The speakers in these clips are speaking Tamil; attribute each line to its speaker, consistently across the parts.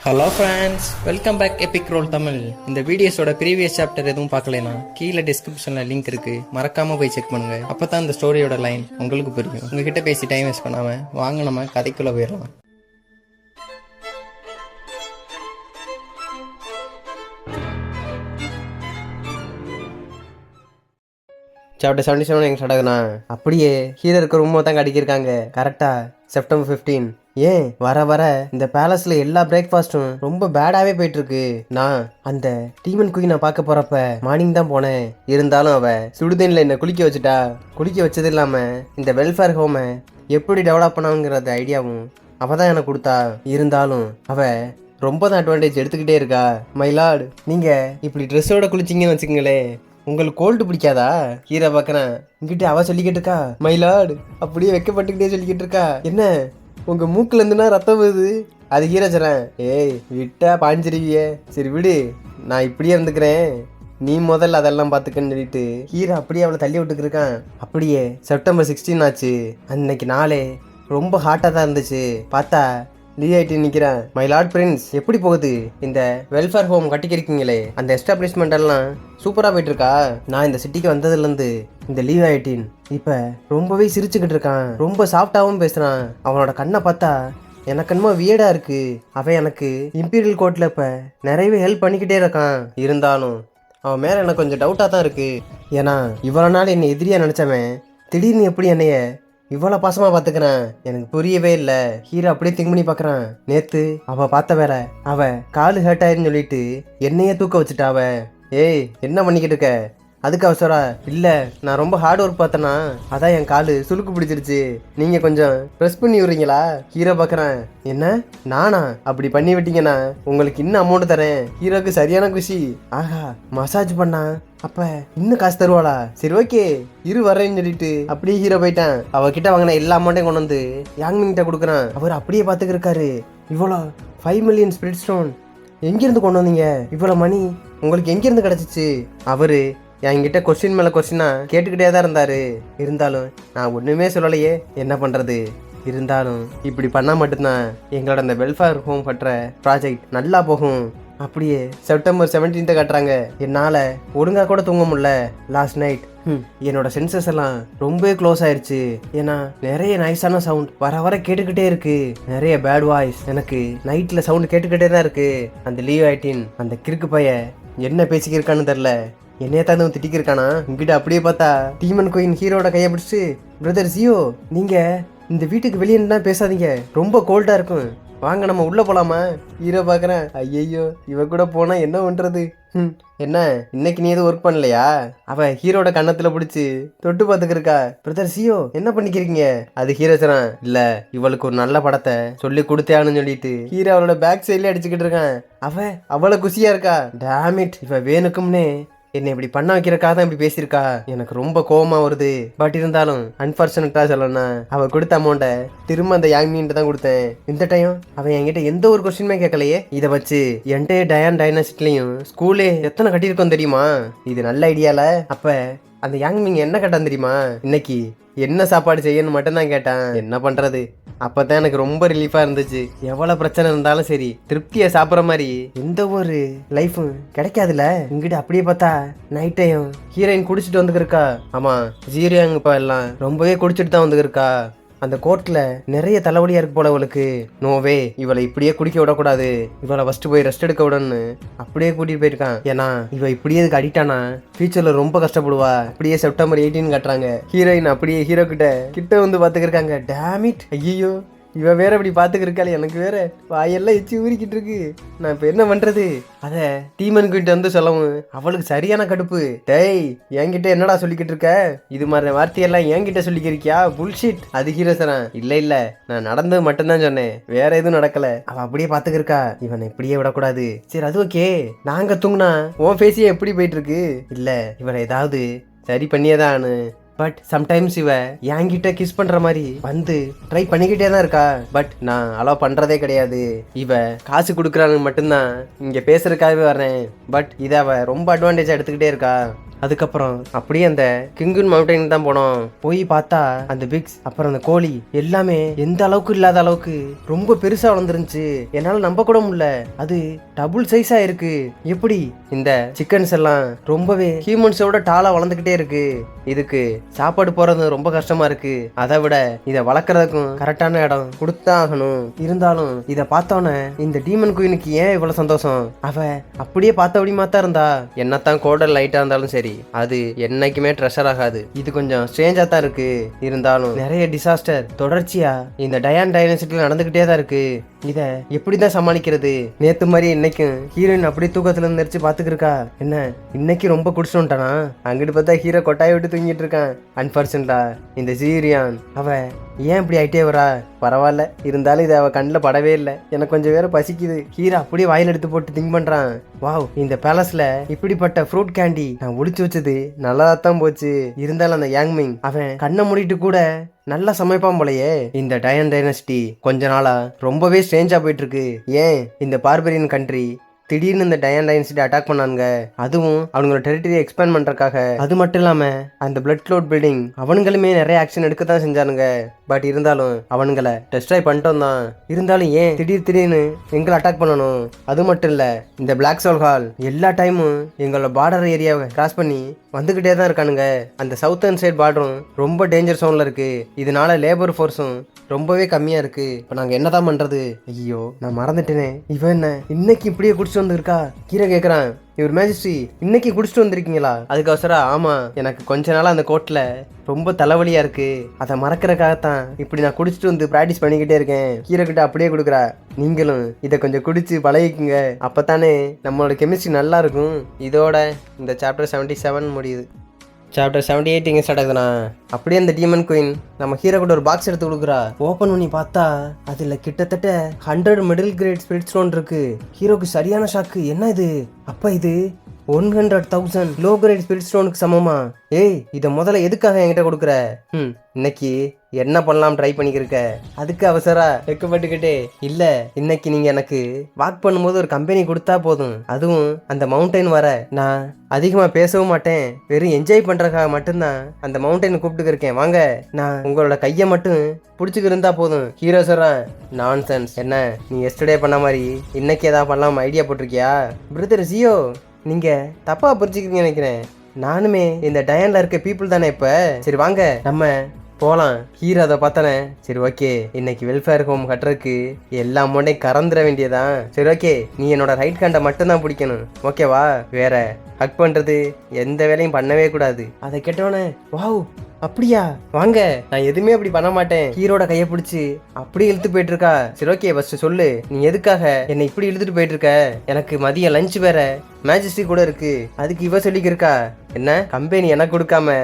Speaker 1: Hello friends, welcome back epic role Tamil. இந்த வீடியோஸோட ப்ரீவியஸ் சாப்டர் எதுவும் பார்க்கலனா கீழே டிஸ்கிரிப்ஷனில் லிங்க் இருக்கு, மறக்காம போய் செக் பண்ணுங்க. அப்பதான் இந்த ஸ்டோரியோட லைன் உங்களுக்கு புரியும். உங்ககிட்ட பேசி டைம் வேஸ்ட் பண்ணாம வாங்க நம்ம கதைக்குள்ள போயிடலாம். சாப்டர் 77 எங்க ஸ்டார்ட் ஆகுனா அப்படியே ஹீரோ இருக்க ரூம் தான் கடிக்கிருக்காங்க. கரெக்டா செப்டம்பர் 15. ஏன் வர வர இந்த பேலஸ்ல எல்லா பிரேக்ஃபாஸ்டும் ரொம்ப பேடாவே போயிட்டு இருக்கு. நான் அந்த டீமன் குயினை பார்க்க போறப்ப மார்னிங் தான் போனேன். இருந்தாலும் அவ சுடுதண்ணில என்ன குளிக்க வச்சுட்டா. குளிக்க வச்சது இல்லாம இந்த வெல்ஃபேர் ஹோமை எப்படி டெவலப் பண்ணாங்கிறது ஐடியாவும் அவ தான் எனக்கு கொடுத்தா. இருந்தாலும் அவ ரொம்ப தான் அட்வான்டேஜ் எடுத்துக்கிட்டே இருக்கா. மைலார்டு, நீங்க இப்படி ட்ரெஸ்ஸோட குளிச்சிங்கன்னு வச்சுக்கங்களேன், உங்களுக்கு கோல்டு பிடிக்காதா? ஹீரோ பார்க்கறேன். இங்கிட்ட அவ சொல்லிக்கிட்டு இருக்கா, மைலார்டு அப்படியே வைக்கப்பட்டுக்கிட்டே சொல்லிக்கிட்டு இருக்கா. என்ன உங்க மூக்குல இருந்துனா ரத்தம் வருது? அது ஹீரோ சொல்றேன், ஏய் விட்டா பாஞ்சிருவியே, சரி விடு, நான் இப்படியே இருந்துக்கிறேன், நீ முதல்ல அதெல்லாம் பார்த்துக்கன்னு சொல்லிட்டு ஹீரோ அப்படியே அவளை தள்ளி விட்டுக்கிருக்கான். அப்படியே செப்டம்பர் 16 ஆச்சு. அன்னைக்கு நாளே ரொம்ப ஹாட்டாக தான் இருந்துச்சு. பார்த்தா லீவ் ஆகிட்டு நிற்கிறேன். மை லார்ட் பிரின்ஸ், எப்படி போகுது இந்த வெல்ஃபேர் ஹோம் கட்டிக்கிருக்கீங்களே, அந்த எஸ்டாப்ளிஷ்மெண்ட் எல்லாம் சூப்பராக போயிட்டு இருக்கா? நான் இந்த சிட்டிக்கு வந்ததுலேருந்து இந்த லீவ் ஆயிட்டின் இப்போ ரொம்பவே சிரிச்சுக்கிட்டு இருக்கான். ரொம்ப சாஃப்டாகவும் பேசுகிறான். அவனோட கண்ணை பார்த்தா எனக்கு என்னமோ வியர்டாக இருக்கு. அவன் எனக்கு இம்பீரியல் கோர்ட்டில் இப்போ நிறையவே ஹெல்ப் பண்ணிக்கிட்டே இருக்கான். இருந்தாலும் அவன் மேலே எனக்கு கொஞ்சம் டவுட்டாக தான் இருக்கு. ஏன்னா இவ்வளோ நாள் என்னை எதிரியாக நினச்சவன் திடீர்னு எப்படி என்னைய இவ்வளோ பாசமாக பார்த்துக்கிறேன், எனக்கு புரியவே இல்லை. ஹீரோ அப்படியே திங்க் பண்ணி பார்க்குறான். நேற்று அவள் பார்த்த வேற அவ காலு ஹர்ட் ஆயிருன்னு சொல்லிட்டு என்னையே தூக்க வச்சுட்டா. அவ ஏய் என்ன பண்ணிக்கிட்டு இருக்க? அதுக்கு அவசரா இல்லை, நான் ரொம்ப ஹார்ட் ஒர்க் பார்த்தேன்னா அதான் என் காலு சுளுக்கு பிடிச்சிருச்சு, நீங்கள் கொஞ்சம் ப்ரெஸ் பண்ணி விடுறீங்களா? ஹீரோ பார்க்குறேன். என்ன நானா? அப்படி பண்ணி விட்டீங்கன்னா உங்களுக்கு இன்னும் அமௌண்ட் தரேன். ஹீரோக்கு சரியான குஷி. ஆஹா, மசாஜ் பண்ணா அப்ப இன்னும் காசு தருவாளா? சரி ஓகே இரு வரேன்னு சொல்லிட்டு அப்படியே ஹீரோ போயிட்டான். அவகிட்ட வாங்கின எல்லா அமௌண்ட்டையும் கொண்டு வந்து யாங்மின்கிட்ட கொடுக்குறான். அவர் அப்படியே பார்த்துக்கிருக்காரு. இவ்வளோ 5 மில்லியன் ஸ்பிரிட் ஸ்டோன் எங்கேருந்து கொண்டு வந்தீங்க? இவ்வளோ மணி உங்களுக்கு எங்கேருந்து கிடச்சிச்சு? அவரு என்கிட்ட கொஸ்டின் மேலே கொஸ்டினா கேட்டுக்கிட்டே தான் இருந்தாரு. இருந்தாலும் நான் ஒன்றுமே சொல்லலையே, என்ன பண்ணுறது? இருந்தாலும் இப்படி பண்ணால் மட்டும்தான் எங்களோட அந்த வெல்ஃபேர் ஹோம் கட்டுற ப்ராஜெக்ட் நல்லா போகும். அப்படியே செப்டம்பர் 17 கட்டுறாங்க. என்னால் ஒழுங்காக கூட தூங்க முடியல. லாஸ்ட் நைட் என்னோட சென்சஸ் எல்லாம் ரொம்ப க்ளோஸ் ஆயிடுச்சு. ஏன்னா நிறைய நைஸான சவுண்ட் வர வர கேட்டுக்கிட்டே இருக்கு. நிறைய பேட் வாய்ஸ் எனக்கு நைட்டில் சவுண்ட் கேட்டுக்கிட்டே தான் இருக்கு. அந்த லீவ் ஆயிட்டின் அந்த கிறுக்கு பைய என்ன பேசிக்கிருக்கான்னு தெரில, என்னைய தான் திட்டிக்கிருக்கானா. உங்ககிட்ட அப்படியே பார்த்தா டீமன் குயின் ஹீரோட கையை பிடிச்சி, பிரதர் ஜியோ நீங்க இந்த வீட்டுக்கு வெளியே தான் பேசாதீங்க, ரொம்ப கோல்டா இருக்கும், வாங்க நம்ம உள்ள போலாமா? ஹீரோ பார்க்குறேன். ஐயோ இவ கூட போனா என்ன பண்றது? என்ன இன்னைக்கு நீ எதுவும் ஒர்க் பண்ணலையா? அவ ஹீரோட கன்னத்துல பிடிச்சி தொட்டு பார்த்துக்கிருக்கா. பிரதர் சியோ என்ன பண்ணிக்கிறீங்க? அது ஹீரோ சொன்னான், இல்ல இவளுக்கு ஒரு நல்ல படத்தை சொல்லி கொடுத்தேன்னு சொல்லிட்டு ஹீரோ அவளோட பேக் சைட்ல அடிச்சுக்கிட்டு இருக்கான். அவளை குசியா இருக்கா. டேமிட், இவ வேணுக்கும்னே என்னை இப்படி பண்ண வைக்கிறக்காக தான் இப்படி பேசியிருக்கா. எனக்கு ரொம்ப கோவமா வருது. பட் இருந்தாலும் அன்பார்ச்சுனேட்டா சொல்லணும்னா அவ கொடுத்த அமௌண்ட்டை திரும்ப அந்த யாங்மின்ட்டு தான் கொடுத்தேன். இந்த டைம் அவன் என்கிட்ட எந்த ஒரு கொஸ்டினுமே கேட்கலையே. இதை வச்சு என்கிட்ட டயான் டைனாசிட்டிலையும் ஸ்கூலே எத்தனை கட்டியிருக்கோம் தெரியுமா? இது நல்ல ஐடியால. அப்ப அந்த யாங்மிங் என்ன கேட்டான் தெரியுமா? இன்னைக்கு என்ன சாப்பாடு செய்யணும் மட்டும்தான் கேட்டான். என்ன பண்றது, அப்பதான் எனக்கு ரொம்ப ரிலீஃபா இருந்துச்சு. எவ்வளவு பிரச்சனை இருந்தாலும் சரி திருப்தியா சாப்பிட்ற மாதிரி எந்த ஒரு லைஃபும் கிடைக்காதுல. இங்கிட்ட அப்படியே பார்த்தா நைட் டைம் ஹீரோயின் குடிச்சிட்டு வந்துருக்கா. ஆமா, ஜீரியாங் இப்ப எல்லாம் ரொம்பவே குடிச்சிட்டு தான் வந்துருக்கா. அந்த கோர்ட்ல நிறைய தலைவலியா இருக்கு போல அவளுக்கு. நோவே, இவளை இப்படியே குடிக்க விடக்கூடாது, இவளை ஃபர்ஸ்ட் போய் ரெஸ்ட் எடுக்க விடன்னு அப்படியே கூட்டிட்டு போயிருக்கான். ஏன்னா இவ இப்படியே இதுக்கு அடிக்டானா ஃபியூச்சர்ல ரொம்ப கஷ்டப்படுவா. அப்படியே செப்டம்பர் 18 கட்டுறாங்க. ஹீரோயின் அப்படியே ஹீரோ கிட்ட வந்து பாத்துக்கிருக்காங்க. டேமிட், ஐயோ இவ வேற இப்படி பாத்துக்கிருக்காளே, எனக்கு வேற வாயெல்லாம் எச்சி ஊறிக்கிட்டு இருக்கு. நான் இப்ப என்ன பண்றது? அத டீமன் கிட்ட வந்து சொல்லவும் அவளுக்கு சரியான கடுப்பு. டேய் என்கிட்ட என்னடா சொல்லிக்கிட்டு இருக்க? இது மாதிரி வார்த்தையெல்லாம் என்கிட்ட சொல்லிக்கிருக்கியா? புல்ஷிட். அது ஹீரோசனா, இல்ல நான் நடந்தது மட்டும்தான் சொன்னேன், வேற எதுவும் நடக்கல. அவ அப்படியே பாத்துக்கிருக்கா. இவனை இப்படியே விடக்கூடாது. சரி அது ஓகே, நாங்க தூங்குனா உன் பேசியே எப்படி போயிட்டு இருக்கு? இல்ல இவனை ஏதாவது சரி பண்ணியேதான்னு. பட் சம்டைம்ஸ் இவ என்கிட்ட கிஸ் பண்ற மாதிரி வந்து ட்ரை பண்ணிக்கிட்டே தான் இருக்கா. பட் நான் அலோவ் பண்றதே கிடையாது. இவ காசு கொடுக்குறான்னு மட்டும்தான் இங்க பேசுறதுக்காகவே வர்றேன். பட் இதை அவ ரொம்ப அட்வான்டேஜா எடுத்துக்கிட்டே இருக்கா. அதுக்கப்புறம் அப்படியே அந்த கிங்குன் மவுண்டைன் தான் போனோம். போய் பார்த்தா அந்த பிக்ஸ் அப்புறம் அந்த கோழி எல்லாமே எந்த அளவுக்கு இல்லாத அளவுக்கு ரொம்ப பெருசா வளர்ந்துருந்துச்சு. என்னால நம்ப கூட முடியல, அது டபுள் சைஸா இருக்கு. எப்படி இந்த சிக்கன்ஸ் எல்லாம் ரொம்பவே ஹியூமன்ஸோட டாலா வளர்ந்துகிட்டே இருக்கு. இதுக்கு சாப்பாடு போறது ரொம்ப கஷ்டமா இருக்கு. அதை விட இதை வளர்க்கறதுக்கும் கரெக்டான இடம் கொடுத்தான் ஆகணும். இருந்தாலும் இதை பார்த்தோன்னே இந்த டீமன் குயினுக்கு ஏன் இவ்வளவு சந்தோஷம்? அவ அப்படியே பார்த்தபடியுமா தான் இருந்தா. என்னத்தான் கோடல் லைட்டா இருந்தாலும் சரி, அது என்னைக்குமே ட்ரெஷர் ஆகாது. இது கொஞ்சம் ஸ்ட்ரேஞ்சா தான் இருக்கு. இருந்தாலும் நிறைய டிசாஸ்டர் தொடர்ச்சியா இந்த டயான் டைனசிட்டில நடந்துகிட்டே தான் இருக்கு. இத எப்படிதான் சமாளிக்கிறது? நேத்து மாதிரி இன்னைக்கும் ஹீரோயின் அப்படியே தூக்கத்துல இருந்து நெரிச்சு பாத்துக்கிருக்கா. என்ன இன்னைக்கு ரொம்ப குடிச்சுட்டானா? அங்கிட்டு பார்த்தா ஹீரோ கொட்டாயை விட்டு தூங்கிட்டு இருக்கான். அன்பார்ச்சுனேட்டா இந்த சீரியான் அவ ஏன் இப்படி ஆயிட்டே வரா? பரவாயில்ல, இருந்தாலும் இது அவ கண்ணில் படவே இல்லை. எனக்கு கொஞ்சம் வேற பசிக்குது. ஹீரோ அப்படியே வாயில் எடுத்து போட்டு திங்க் பண்றான். வாவ், இந்த பேலஸ்ல இப்படிப்பட்ட ஃப்ரூட் கேண்டி நான் ஒளிச்சு வச்சது நல்லாதான் போச்சு. இருந்தாலும் அந்த யாங்மிங் அவன் கண்ணை மூடிட்டு கூட நல்லா சமைப்பான் போலயே. இந்த டயன் டைனஸ்டி கொஞ்ச நாளா ரொம்பவே ஸ்ட்ரேஞ்சா போயிட்டு இருக்கு. ஏன் இந்த பார்பரியன் கண்ட்ரி திடீர்னு இந்த டயன் டைனஸ்டி அட்டாக் பண்ணானுங்க, அதுவும் அவங்களோட டெரிட்டரி எக்ஸ்பேண்ட் பண்றதுக்காக. அது மட்டும் இல்லாம அந்த பிளட் க்ளோட் பில்டிங் அவனுங்களுமே நிறைய ஆக்ஷன் எடுக்க தான் செஞ்சானுங்க. பட் இருந்தாலும் அவனுங்களை டெஸ்ட்ராய் பண்ணிட்டோம் தான். இருந்தாலும் ஏன் திடீர்னு எங்களை அட்டாக் பண்ணணும்? அது மட்டும் இல்ல, இந்த பிளாக் சோல் ஹால் எல்லா டைமும் எங்களோட பார்டர் ஏரியாவை கிராஸ் பண்ணி வந்துகிட்டே தான் இருக்கானுங்க. அந்த சவுத்தர்ன் சைட் பார்டரும் ரொம்ப டேஞ்சர் சோன்ல இருக்கு. இதனால லேபர் ஃபோர்ஸும் ரொம்பவே கம்மியா இருக்கு. இப்போ நாங்க என்னதான் பண்றது? ஐயோ, நான் மறந்துட்டேனே. இவன் என்ன இன்னைக்கு இப்படியே குடிச்சிட்டு வந்துருக்கா? கீரை கேட்கறான். இவர் மேஜிஸ்ட்ரி இன்னைக்கு குடிச்சிட்டு வந்திருக்கீங்களா? அதுக்கு அவசரம் ஆமா, எனக்கு கொஞ்ச நாளா அந்த கோர்ட்ல ரொம்ப தலைவலியா இருக்கு. அதை மறக்கிறக்காகத்தான் இப்படி நான் குடிச்சிட்டு வந்து ப்ராக்டிஸ் பண்ணிக்கிட்டே இருக்கேன். கீரை கிட்ட அப்படியே கொடுக்குறா. நீங்களும் இதை கொஞ்சம் குடிச்சு பழகிக்குங்க, அப்பத்தானே நம்மளோட கெமிஸ்ட்ரி நல்லா இருக்கும். இதோட இந்த சாப்டர் 77 முடியுது. சாப்டர் 78 எங்கே ஸ்டார்ட் ஆகுதுண்ணா? அப்படியே அந்த டீமன் குயின் நம்ம ஹீரோ கூட ஒரு பாக்ஸ் எடுத்து கொடுக்குறா. ஓப்பன் பண்ணி பார்த்தா அதுல கிட்டத்தட்ட 100 மிடில் கிரேட் ஸ்பிரிட் ஸ்டோன் இருக்கு. ஹீரோக்கு சரியான ஷாக்கு. என்ன இது? அப்ப இது 100,000 லோ கிரேட் ஸ்பிரிட் ஸ்டோனுக்கு சமமா? ஏய், இதை முதல்ல எதுக்காக என்கிட்ட கொடுக்குற? இன்னைக்கு என்ன பண்ணலாம் ட்ரை பண்ணிக்கிருக்க? அதுக்கு அவசரா வெக்கப்பட்டுக்கிட்டே இல்ல, இன்னைக்கு நீங்க எனக்கு வாக் பண்ணும்போது ஒரு கம்பெனி கொடுத்தா போதும். அதுவும் அந்த மவுண்டைன் வர நான் அதிகமா பேசவும் மாட்டேன், வெறும் என்ஜாய் பண்றதுக்காக மட்டும்தான் அந்த மவுண்டைன் கூப்பிட்டு இருக்கேன். வாங்க, நான் உங்களோட கையை மட்டும் பிடிச்சிக்கு இருந்தா போதும். ஹீரோ சொல்றான், நான்சென்ஸ். என்ன நீ எஸ்டர்டே பண்ண மாதிரி இன்னைக்கு ஏதாவது பண்ணலாம் ஐடியா போட்டிருக்கியா? பிரதர் ஜியோ, நீங்க தப்பா புரிஞ்சுக்கிறீங்க நினைக்கிறேன். நானுமே இந்த டயன்ல இருக்க பீப்புள் தானே. இப்ப சரி வாங்க நம்ம போலாம். ஹீரோ அதை பார்த்தானே, சரி ஓகே, இன்னைக்கு வெல்ஃபேர் ஹோம் கட்டுறதுக்கு எல்லா அமௌண்ட்டையும் கறந்துட வேண்டியதான். சரி ஓகே, நீ என்னோட ரைட் ஹேண்டை மட்டும் தான் பிடிக்கணும், ஓகேவா? வேற ஹக் பண்றது எந்த வேலையும் பண்ணவே கூடாது. அதை கேட்டோன்னே வாவ், அப்படியா? வாங்க, நான் எதுவுமே அப்படி பண்ண மாட்டேன். ஹீரோட கையை பிடிச்சி அப்படி இழுத்து போயிட்டு இருக்கா. சரி ஓகே, ஃபர்ஸ்ட் சொல்லு, நீ எதுக்காக என்னை இப்படி இழுத்துட்டு போயிட்டு இருக்க? எனக்கு மதியம் லஞ்ச் வேற மேஜிஸ்ட்ரி கூட இருக்கு, அதுக்கு இவ சொல்லிக்க இருக்கா. என்ன கம்பெனி எனக்கு கொடுக்காம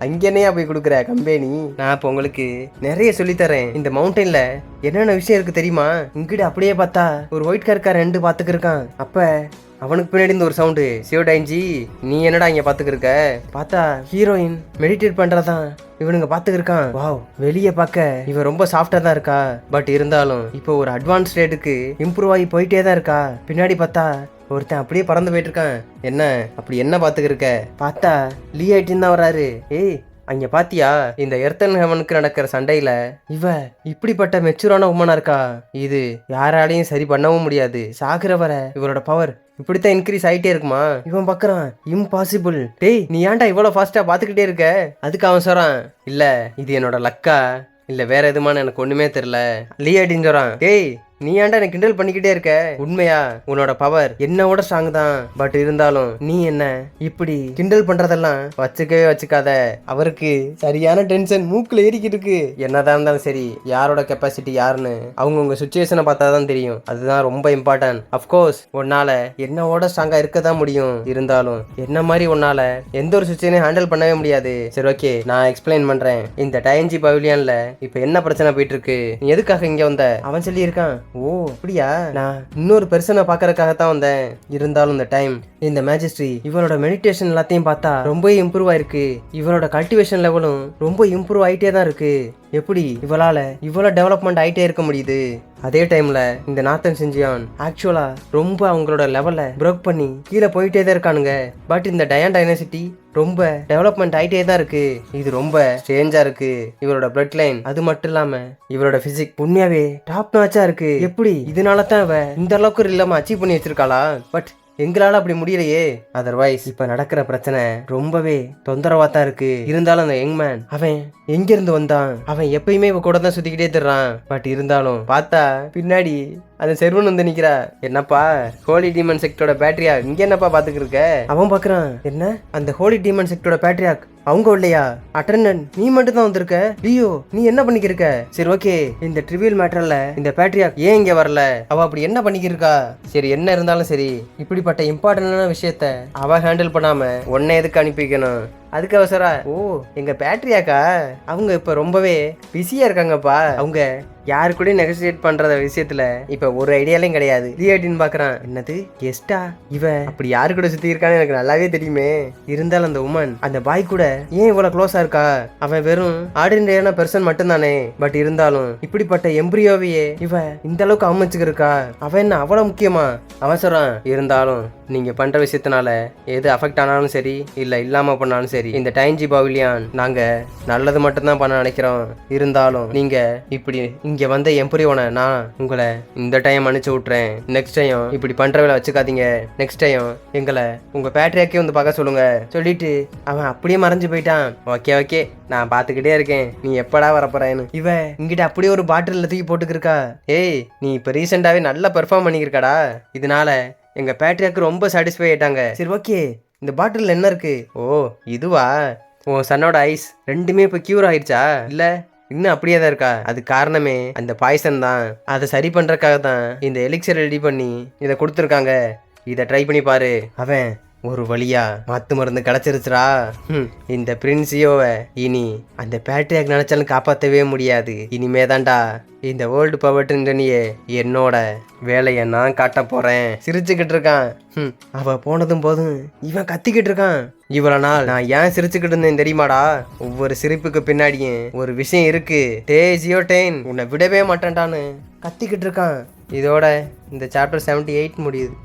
Speaker 1: அங்கேனையா போய் கொடுக்குற கம்பெனி? நான் இப்போ உங்களுக்கு நிறைய சொல்லித்தரேன். இந்த மவுண்டன்ல என்னென்ன விஷயம் இருக்கு தெரியுமா? இங்கிட்ட அப்படியே பார்த்தா ஒரு ஒயிட் கார் 2 பாத்துக்கு இருக்கான். அப்ப அவனுக்கு பின்னாடி இந்த ஒரு சவுண்டு, சிவடைஞ்சி நீ என்னடா இங்க பாத்துக்கிருக்க? பார்த்தா ஹீரோயின் மெடிடேட் பண்றதான் இவனுங்க பாத்துக்கிருக்கான். வாவ், வெளியே பார்க்க இவன் ரொம்ப சாஃப்டா தான் இருக்கா. பட் இருந்தாலும் இப்போ ஒரு அட்வான்ஸ் ரேட்டுக்கு இம்ப்ரூவ் ஆகி போயிட்டே தான் இருக்கா. பின்னாடி பார்த்தா ஒருத்தன் அப்படியே பறந்து போயிட்டு இருக்கான். என்ன அப்படி என்ன பாத்துக்கிருக்க? பார்த்தா லீ ஆயிட்டு தான் வராரு. ஏய், அங்க பாத்தியா இந்த எர்த்தன் ஹெவனுக்கு நடக்கிற சண்டையில இவ இப்படிப்பட்ட மெச்சூரான உமனா இருக்கா. இது யாராலையும் சரி பண்ணவும் முடியாது. சாகுற வர இவரோட பவர் இப்படித்தான் இன்க்ரீஸ் ஆயிட்டே இருக்குமா? இவன் பாக்குறான், இம்பாசிபிள். டேய், நீ ஏன்டா இவ்வளவு ஃபாஸ்டா பாத்துக்கிட்டே இருக்க? அதுக்கு அவன் சொல்றான், இல்ல இது என்னோட லக்கா இல்ல வேற எதுமான எனக்கு ஒண்ணுமே தெரியல. லீ அப்படின்னு சொல்றான். டேய், நீ ஏன்டா எனக்கு கிண்டல் பண்ணிக்கிட்டே இருக்க? உண்மையா உன்னோட பவர் என்னோட ஸ்ட்ராங் தான். பட் இருந்தாலும் நீ என்ன இப்படி கிண்டல் பண்றதெல்லாம் வச்சுக்கவே வச்சுக்காத. அவருக்கு சரியான டென்ஷன் மூக்குல ஏறிக்கிட்டு இருக்கு. என்னதான் இருந்தாலும் சரி, யாரோட கெப்பாசிட்டி யாருன்னு அவங்கவுங்க சுச்சுவேஷனை பார்த்தா தான் தெரியும். அதுதான் ரொம்ப இம்பார்ட்டன்ட். அஃப்கோர்ஸ் உன்னால என்னோட ஸ்ட்ராங்கா இருக்க தான் முடியும். இருந்தாலும் என்ன மாதிரி உன்னால எந்த ஒரு சுச்சுவேஷனையும் ஹேண்டில் பண்ணவே முடியாது. சரி ஓகே, நான் எக்ஸ்பிளைன் பண்றேன். இந்த டயன்ஜி பவிலியன்ல இப்ப என்ன பிரச்சனை போயிட்டு இருக்கு, நீ எதுக்காக இங்க வந்த? அவன் சொல்லி இருக்கான். ஓ அப்படியா, நான் இன்னொரு பெர்சனை பாக்கறதுக்காகத்தான் வந்தேன். இருந்தாலும் இந்த டைம் இந்த மேஜிஸ்ட்ரி இவனோட மெடிடேஷன் எல்லாத்தையும் பார்த்தா ரொம்ப இம்ப்ரூவ் ஆயிருக்கு. இவனோட கல்டிவேஷன் லெவலும் ரொம்ப இம்ப்ரூவ் ஆயிட்டே தான் இருக்கு. எப்படி இவளால இவ்வளவு டெவலப்மெண்ட் ஆயிட்டே இருக்க முடியுது? அதே டைம்ல இந்த நாத்தன் செஞ்சியான் ஆக்சுவலா ரொம்ப அவங்களோட லெவல பிரேக் பண்ணி கீழே போயிட்டே தான் இருக்கானுங்க. பட் இந்த டயான் டைனசிட்டி ரொம்ப டெவலப்மெண்ட் ஆயிட்டே தான் இருக்கு. இது ரொம்ப ஸ்ட்ரேஞ்சா இருக்கு. இவரோட பிளட் லைன் அது மட்டும் இல்லாம இவரோட பிசிக் உண்மையாவே டாப் நாச்சா இருக்கு. எப்படி இதனால தான் அவ இந்த அளவுக்கு இல்லாம அச்சீவ் பண்ணி வச்சிருக்காளா? பட் எங்களால அப்படி முடியலையே. அதர்வைஸ் இப்ப நடக்கிற பிரச்சனை ரொம்பவே தொந்தரவா தான் இருக்கு. இருந்தாலும் அந்த யங் மேன் அவன் எங்க இருந்து வந்தான்? அவன் எப்பயுமே இவ கூட தான் சுத்திக்கிட்டே தர்றான். பட் இருந்தாலும் பார்த்தா பின்னாடி அந்த செர்வன் வந்து நிக்கிறா. என்னப்பா ஹோலி டீமன் செக்டோட பேட்டரியாக் இங்க என்னப்பா பாத்துக்கிட்டு இருக்க? அவன் பாக்குறான், என்ன அந்த ஹோலி டீமன் செக்டோட பேட்டரியாக் அவங்க இல்லையா? அட்டர்னன் நீ மட்டும் தான் வந்திருக்க. லியோ நீ என்ன பண்ணிக்கிருக்க? சரி ஓகே, இந்த ட்ரிவியல் மேட்டர்ல இந்த பேட்டரியாக் ஏன் இங்க வரல? அவ அப்படி என்ன பண்ணிக்கிருக்கா? சரி என்ன இருந்தாலும் சரி, இப்படிப்பட்ட இம்பார்ட்டன்டான விஷயத்த அவ ஹேண்டில் பண்ணாம உன்னை எதுக்கு அனுப்பி வைக்கணும்? அதுக்கு அவசரா? ஓ எங்க பேட்டரியாக்கா அவங்க இப்ப ரொம்பவே பிஸியா இருக்காங்கப்பா. அவங்க யாரு கூட நெகோசியேட் பண்றத விஷயத்துல இப்ப ஒரு ஐடியாலையும் கிடையாது. லியாட்டின்னு பாக்குறான். என்னது கெஸ்டா? இவ அப்படி யாரு கூட சுத்தி இருக்கான்னு எனக்கு நல்லாவே தெரியுமே. இருந்தாலும் அந்த உமன் அந்த பாய் கூட ஏன் இவ்வளவு க்ளோஸா இருக்கா? அவன் வெறும் ஆர்டினரியான பெர்சன் மட்டும்தானே. பட் இருந்தாலும் இப்படிப்பட்ட எம்பிரியோவையே இவ இந்த அளவுக்கு அமைச்சுக்கிருக்கா. அவன் என்ன அவ்வளவு முக்கியமா? அவன் சொல்றான், இருந்தாலும் நீங்க பண்ற விஷயத்தினால எது அஃபெக்ட் ஆனாலும் சரி இல்ல இல்லாம பண்ணாலும் சரி, இந்த டைன்ஜி பவிலியான் நாங்க நல்லது மட்டும்தான் பண்ண நினைக்கிறோம். இருந்தாலும் நீங்க இப்படி இங்க வந்த எம்பரியோனை நான் உங்களை இந்த டைம் அனுப்பிச்சு விட்டுறேன். நெக்ஸ்ட் டைம் இப்படி பண்ற வேலை வச்சுக்காதீங்க. நெக்ஸ்ட் டைம் எங்களை உங்க பேட்டரியாக்கே வந்து பார்க்க சொல்லுங்க. சொல்லிட்டு அவன் அப்படியே மறைஞ்சு போயிட்டான். ஓகே ஓகே நான் பாத்துக்கிட்டே இருக்கேன், நீ எப்படா வரப்போறேன்னு. இவ இங்கிட்ட அப்படியே ஒரு பாட்டில் தூக்கி போட்டுக்கிருக்கா. ஏய் நீ இப்ப ரீசெண்டாவே நல்லா பெர்ஃபார்ம் பண்ணிக்கிருக்காடா. இதனால எங்க பேட்டரியாக்கு ரொம்ப சாட்டிஸ்ஃபை ஆயிட்டாங்க. சரி ஓகே, இந்த பாட்டில் என்ன இருக்கு? ஓ இதுவா? உன் சன்னோட ஐஸ் ரெண்டுமே இப்ப கியூர் ஆயிடுச்சா? இல்ல இன்னும் அப்படியே தான் இருக்கா? அது காரணமே அந்த பாய்சன் தான். அதை சரி பண்றதுக்காக தான் இந்த எலிக்சர் ரெடி பண்ணி இதை கொடுத்துருக்காங்க. இதை ட்ரை பண்ணி பாரு. அவன் ஒரு வழியா மாத்து மருந்து கிடைச்சிருச்சுரா. இந்த பிரின்சியோவை இனி அந்த பேட்டரியாக் நினைச்சாலும் காப்பாற்றவே முடியாது. இனிமே தான்டா இந்த வேர்ல்டு பவர்ட்னியே என்னோட வேலையை நான் காட்ட போறேன். சிரிச்சுக்கிட்டு இருக்கான். அவ போனதும் போதும் இவன் கத்திக்கிட்டு இருக்கான். இவ்வளவு நாள் நான் ஏன் சிரிச்சுக்கிட்டு இருந்தேன் தெரியுமாடா? ஒவ்வொரு சிரிப்புக்கு பின்னாடியும் ஒரு விஷயம் இருக்கு. டேஜியோடேன் உன்னை விடவே மாட்டேன்டான்னு கத்திக்கிட்டு இருக்கான். இதோட இந்த சாப்டர் 78 முடியுது.